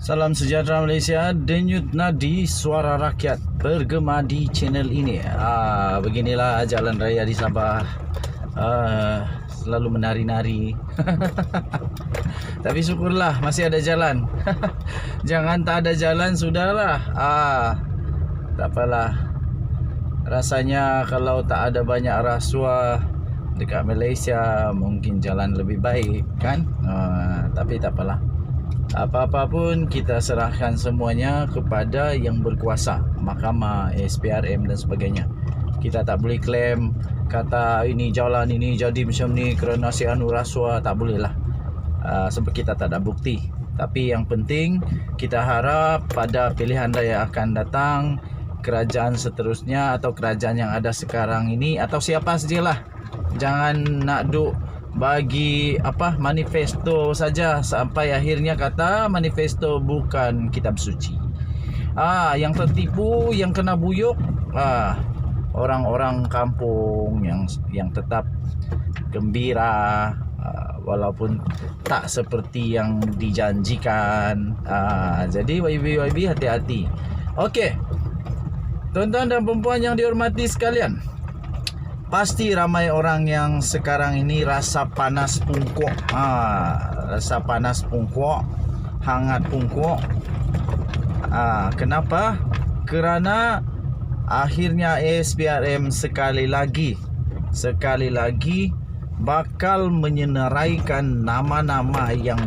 Salam sejahtera Malaysia, denyut nadi suara rakyat bergema di channel ini. Beginilah jalan raya di Sabah. Selalu menari-nari. Tapi syukurlah masih ada jalan. Jangan tak ada jalan sudahlah. Tak apalah. Rasanya kalau tak ada banyak rasuah dekat Malaysia mungkin jalan lebih baik kan. Tapi tak apalah. Apa-apa pun kita serahkan semuanya kepada yang berkuasa, mahkamah, SPRM dan sebagainya. Kita tak boleh klaim kata ini jalan ini jadi macam ni kerana si anu rasuah, tak boleh lah. Sebab kita tak ada bukti. Tapi yang penting kita harap pada pilihan raya akan datang, kerajaan seterusnya atau kerajaan yang ada sekarang ini atau siapa sajalah, jangan nak duk bagi manifesto saja sampai akhirnya kata manifesto bukan kitab suci. Yang tertipu, yang kena buyuk orang-orang kampung yang tetap gembira walaupun tak seperti yang dijanjikan. Jadi YB hati-hati. Okey. Tuan-tuan dan perempuan yang dihormati sekalian, pasti ramai orang yang sekarang ini rasa panas pungkuk. Rasa panas pungkuk, hangat pungkuk. Kenapa? Kerana akhirnya SPRM sekali lagi bakal menyenaraikan nama-nama yang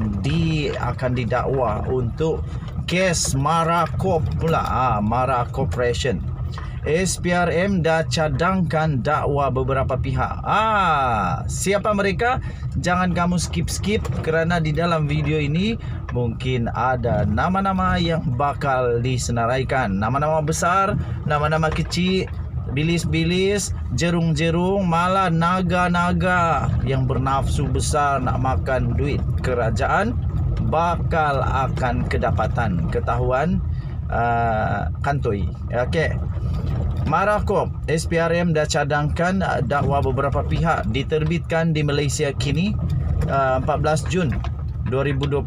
akan didakwa untuk kes Mara Corp pula. Mara Corporation. SPRM dah cadangkan dakwa beberapa pihak. Siapa mereka? Jangan kamu skip kerana di dalam video ini mungkin ada nama-nama yang bakal disenaraikan. Nama-nama besar, nama-nama kecil, bilis-bilis, jerung-jerung, malah naga-naga yang bernafsu besar nak makan duit kerajaan bakal akan ketahuan kantoi. Okey. Mara Corp, SPRM dah cadangkan dakwa beberapa pihak diterbitkan di Malaysia kini 14 Jun 2022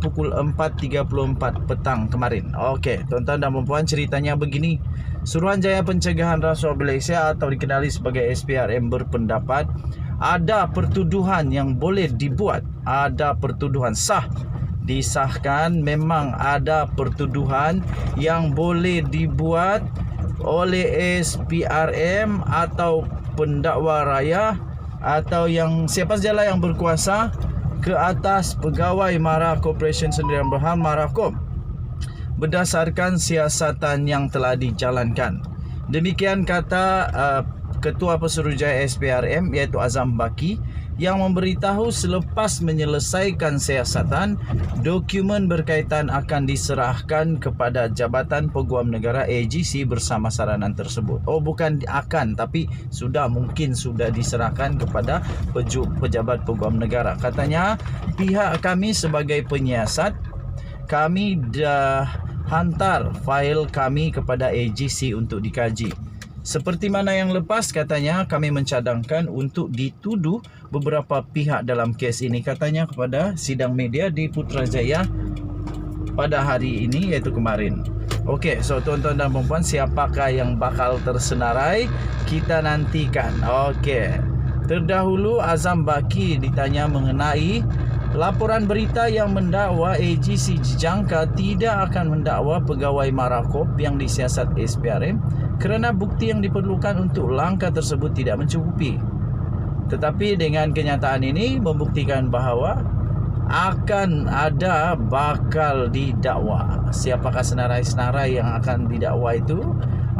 pukul 4.34 petang kemarin. Okey, tuan-tuan dan puan-puan, ceritanya begini. Suruhanjaya Pencegahan Rasuah Malaysia atau dikenali sebagai SPRM berpendapat ada pertuduhan yang boleh dibuat, ada pertuduhan sah, disahkan memang ada pertuduhan yang boleh dibuat oleh SPRM atau pendakwa raya atau yang siapa sajalah yang berkuasa ke atas pegawai Mara Corporation Sdn Bhd Mara Corp berdasarkan siasatan yang telah dijalankan. Demikian kata Ketua Pesuruhjaya SPRM iaitu Azam Baki yang memberitahu selepas menyelesaikan siasatan, dokumen berkaitan akan diserahkan kepada Jabatan Peguam Negara AGC bersama saranan tersebut. Bukan akan, tapi mungkin sudah diserahkan kepada pejabat Peguam Negara. Katanya pihak kami sebagai penyiasat, kami dah hantar fail kami kepada AGC untuk dikaji. Seperti mana yang lepas, katanya kami mencadangkan untuk dituduh beberapa pihak dalam kes ini, katanya kepada sidang media di Putrajaya pada hari ini iaitu kemarin. Okey, so tuan-tuan dan puan-puan, siapakah yang bakal tersenarai? Kita nantikan. Okey. Terdahulu Azam Baki ditanya mengenai laporan berita yang mendakwa AGC dijangka tidak akan mendakwa pegawai Mara Corp yang disiasat SPRM kerana bukti yang diperlukan untuk langkah tersebut tidak mencukupi. Tetapi dengan kenyataan ini membuktikan bahawa akan ada bakal didakwa. Siapakah senarai-senarai yang akan didakwa itu?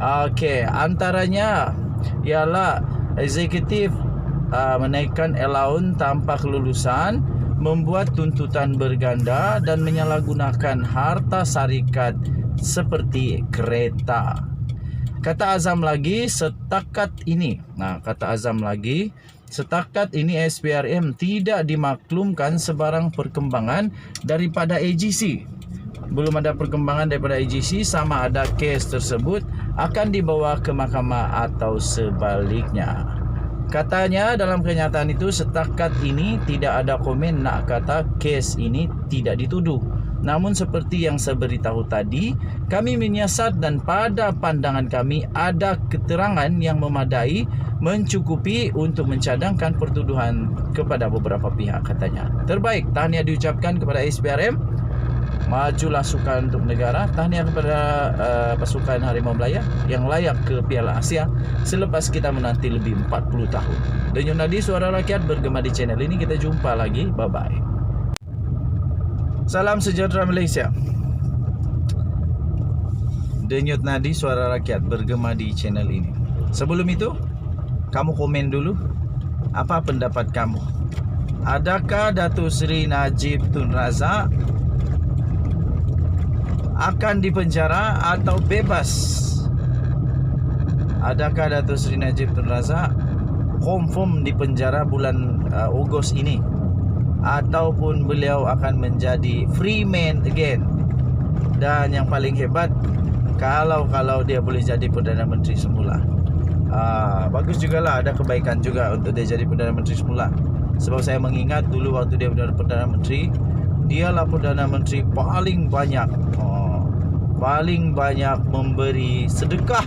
Okey, antaranya ialah eksekutif menaikkan allowance tanpa kelulusan, membuat tuntutan berganda dan menyalahgunakan harta syarikat seperti kereta. Kata Azam lagi, setakat ini SPRM tidak dimaklumkan sebarang perkembangan daripada AGC. Belum ada perkembangan daripada AGC sama ada kes tersebut akan dibawa ke mahkamah atau sebaliknya. Katanya dalam kenyataan itu setakat ini tidak ada komen nak kata kes ini tidak dituduh. Namun seperti yang saya beritahu tadi, kami menyiasat dan pada pandangan kami ada keterangan yang memadai mencukupi untuk mencadangkan pertuduhan kepada beberapa pihak katanya. Terbaik, tahniah diucapkan kepada SPRM. Majulah sukan untuk negara. Tahniah kepada pasukan Harimau Melaya yang layak ke Piala Asia selepas kita menanti lebih 40 tahun. Denyut nadi suara rakyat bergema di channel ini. Kita jumpa lagi. Bye-bye. Salam sejahtera Malaysia. Denyut nadi suara rakyat bergema di channel ini. Sebelum itu, kamu komen dulu. Apa pendapat kamu? Adakah Datuk Seri Najib Tun Razak akan dipenjara atau bebas? Adakah Datuk Seri Najib Tun Razak confirm dipenjara bulan Ogos ini, ataupun beliau akan menjadi free man again? Dan yang paling hebat, kalau dia boleh jadi Perdana Menteri semula. Bagus jugalah, ada kebaikan juga untuk dia jadi Perdana Menteri semula. Sebab saya mengingat dulu waktu dia Perdana Menteri, dialah Perdana Menteri paling banyak memberi sedekah,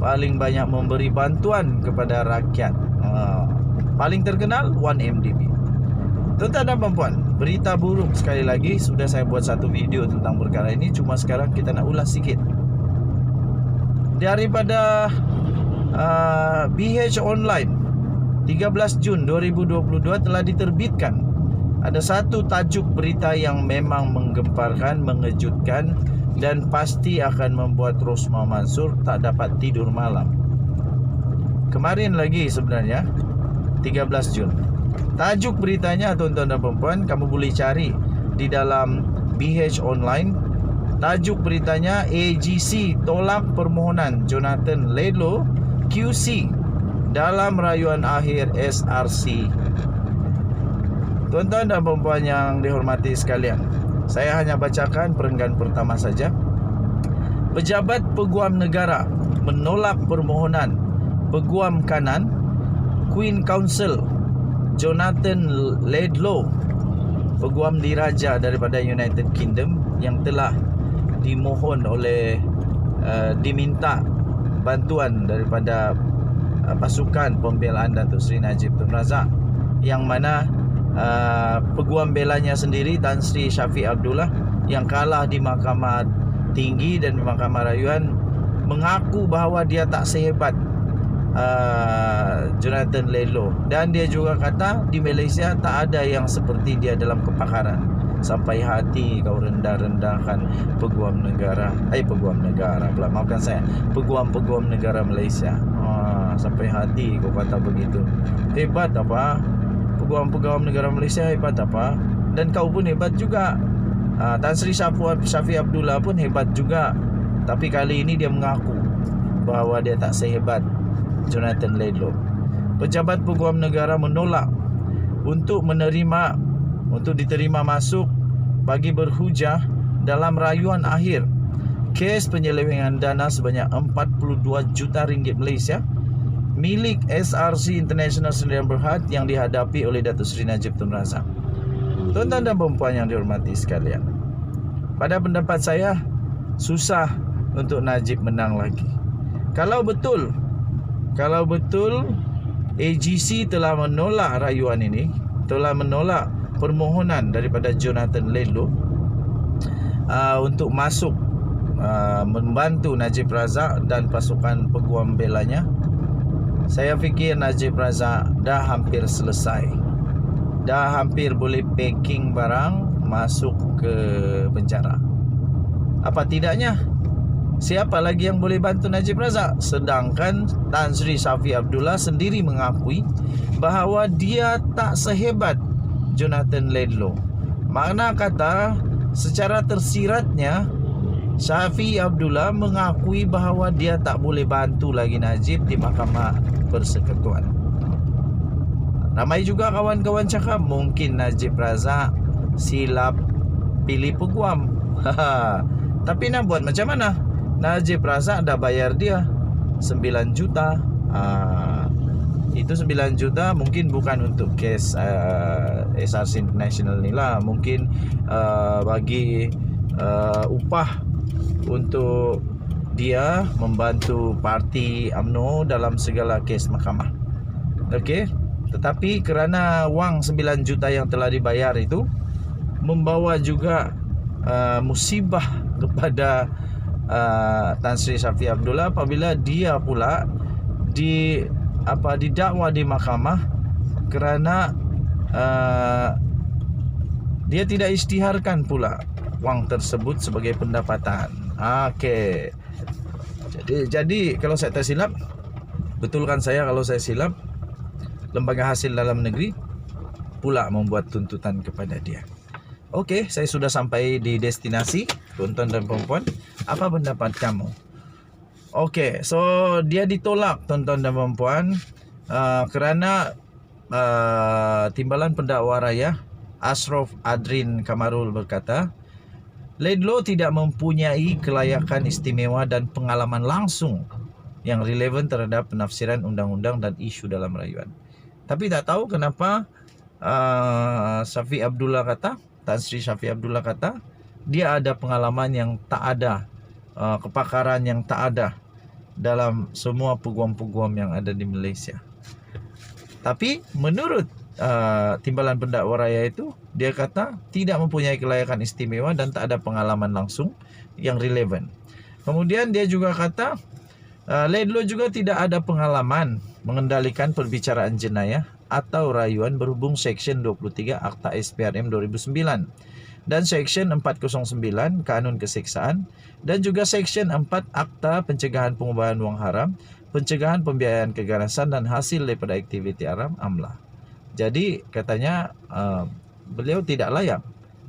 paling banyak memberi bantuan kepada rakyat. Paling terkenal 1MDB. Tuan-tuan dan puan-puan, berita buruk sekali lagi. Sudah saya buat satu video tentang perkara ini, cuma sekarang kita nak ulas sikit. Daripada BH Online 13 Jun 2022 telah diterbitkan. Ada satu tajuk berita yang memang menggemparkan, mengejutkan, dan pasti akan membuat Rosmah Mansur tak dapat tidur malam. Kemarin lagi sebenarnya 13 Jun. Tajuk beritanya, tuan-tuan dan puan-puan, kamu boleh cari di dalam BH Online. Tajuk beritanya, AGC tolak permohonan Jonathan Laidlaw QC dalam rayuan akhir SRC. Tuan-tuan dan puan-puan yang dihormati sekalian, saya hanya bacakan perenggan pertama saja. Pejabat Peguam Negara menolak permohonan Peguam Kanan Queen Counsel Jonathan Laidlaw, Peguam Diraja daripada United Kingdom, yang telah dimohon oleh diminta bantuan daripada pasukan pembelaan Datuk Seri Najib Tun Razak, yang mana peguam belanya sendiri Tan Sri Shafie Abdullah yang kalah di Mahkamah Tinggi dan di Mahkamah Rayuan mengaku bahawa dia tak sehebat Jonathan Laidlaw, dan dia juga kata di Malaysia tak ada yang seperti dia dalam kepakaran. Sampai hati kau rendah-rendahkan peguam negara, maafkan saya, peguam negara Malaysia. Sampai hati kau kata begitu. Hebat apa? Peguam negara Malaysia hebat apa? Dan kau pun hebat juga. Tan Sri Shafie Abdullah pun hebat juga. Tapi kali ini dia mengaku bahawa dia tak sehebat Jonathan Laidlaw. Pejabat Peguam Negara menolak untuk diterima masuk bagi berhujah dalam rayuan akhir kes penyelewengan dana sebanyak 42 juta ringgit Malaysia milik SRC International Sdn Bhd yang dihadapi oleh Datuk Seri Najib Tun Razak. Tuan-tuan dan puan yang dihormati sekalian, pada pendapat saya susah untuk Najib menang lagi. Kalau betul AGC telah menolak rayuan ini, telah menolak permohonan daripada Jonathan Laidlaw untuk masuk membantu Najib Razak dan pasukan peguam belanya, saya fikir Najib Razak dah hampir selesai. Dah hampir boleh packing barang masuk ke penjara. Apa tidaknya, siapa lagi yang boleh bantu Najib Razak? Sedangkan Tan Sri Shafie Abdullah sendiri mengakui bahawa dia tak sehebat Jonathan Laidlaw. Makna kata, secara tersiratnya, Shafie Abdullah mengakui bahawa dia tak boleh bantu lagi Najib di Mahkamah Persekutuan. Ramai juga kawan-kawan cakap mungkin Najib Razak silap pilih peguam. Tapi nak buat macam mana? Najib Razak dah bayar dia 9 juta. Itu 9 juta mungkin bukan untuk kes SRC International ni lah. Mungkin bagi upah untuk dia membantu parti UMNO dalam segala kes mahkamah. Okey. Tetapi kerana wang 9 juta yang telah dibayar itu membawa juga musibah kepada Tan Sri Shafie Abdullah apabila dia pula didakwa di mahkamah kerana dia tidak isytiharkan pula wang tersebut sebagai pendapatan. Okey. Jadi kalau saya tak silap, betulkan saya kalau saya silap, Lembaga Hasil Dalam Negeri pula membuat tuntutan kepada dia. Okey, saya sudah sampai di destinasi, tuan-tuan dan puan-puan. Apa pendapat kamu? Okey, so dia ditolak, tuan-tuan dan puan-puan, kerana Timbalan Pendakwa Raya Ashraf Adrin Kamarul berkata, Laidlaw tidak mempunyai kelayakan istimewa dan pengalaman langsung yang relevan terhadap penafsiran undang-undang dan isu dalam rayuan. Tapi tak tahu kenapa Shafie Abdullah kata, Tan Sri Shafie Abdullah kata, dia ada pengalaman yang tak ada, kepakaran yang tak ada dalam semua peguam-peguam yang ada di Malaysia. Tapi menurut Timbalan Pendakwa Raya itu, dia kata tidak mempunyai kelayakan istimewa dan tak ada pengalaman langsung yang relevan. Kemudian dia juga kata Laidlaw juga tidak ada pengalaman mengendalikan perbicaraan jenayah atau rayuan berhubung Seksyen 23 Akta SPRM 2009 dan Seksyen 409 Kanun Keseksaan dan juga Seksyen 4 Akta Pencegahan Pengubahan Wang Haram, Pencegahan Pembiayaan Keganasan dan Hasil daripada Aktiviti Haram AMLA. Jadi katanya beliau tidak layak.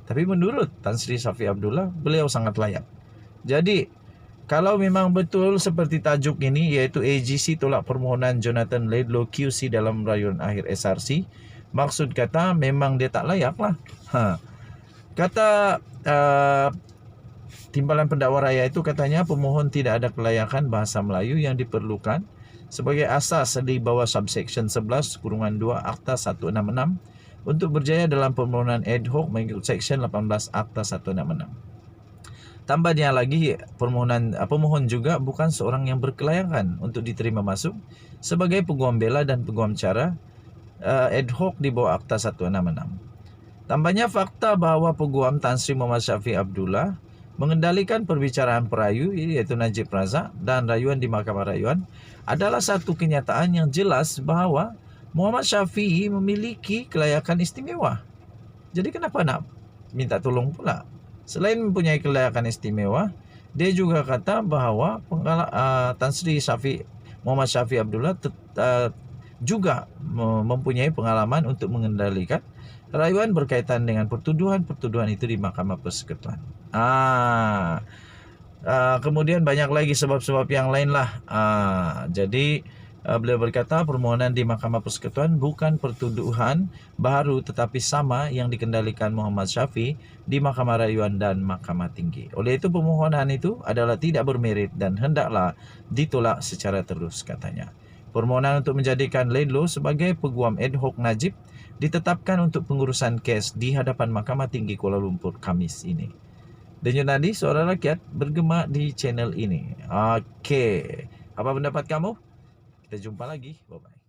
Tapi menurut Tan Sri Shafie Abdullah, beliau sangat layak. Jadi kalau memang betul seperti tajuk ini, iaitu AGC tolak permohonan Jonathan Laidlaw QC dalam rayuan akhir SRC, maksud kata memang dia tak layak lah. Kata Timbalan Pendakwa Raya itu katanya pemohon tidak ada kelayakan bahasa Melayu yang diperlukan sebagai asas di bawah subsection 11-2 Akta 166 untuk berjaya dalam permohonan ad hoc mengikut Seksyen 18 Akta 166. Tambahnya lagi, pemohon juga bukan seorang yang berkelayakan untuk diterima masuk sebagai peguam bela dan peguam cara ad hoc di bawah Akta 166. Tambahnya fakta bahawa peguam Tan Sri Muhammad Shafie Abdullah mengendalikan perbicaraan perayu iaitu Najib Razak dan rayuan di Mahkamah Rayuan adalah satu kenyataan yang jelas bahawa Muhammad Shafie memiliki kelayakan istimewa. Jadi kenapa nak minta tolong pula? Selain mempunyai kelayakan istimewa, dia juga kata bahawa Tan Sri Muhammad Shafie Abdullah juga mempunyai pengalaman untuk mengendalikan rayuan berkaitan dengan pertuduhan-pertuduhan itu di Mahkamah Persekutuan. Kemudian banyak lagi sebab-sebab yang lain lah. Jadi beliau berkata permohonan di Mahkamah Persekutuan bukan pertuduhan baru tetapi sama yang dikendalikan Muhammad Shafie di Mahkamah Rayuan dan Mahkamah Tinggi. Oleh itu permohonan itu adalah tidak bermerit dan hendaklah ditolak secara terus, katanya. Permohonan untuk menjadikan Laidlaw sebagai peguam ad hoc Najib ditetapkan untuk pengurusan kes di hadapan Mahkamah Tinggi Kuala Lumpur Khamis ini. Denyut nadi suara rakyat bergema di channel ini. Okey, apa pendapat kamu? Kita jumpa lagi. Bye-bye.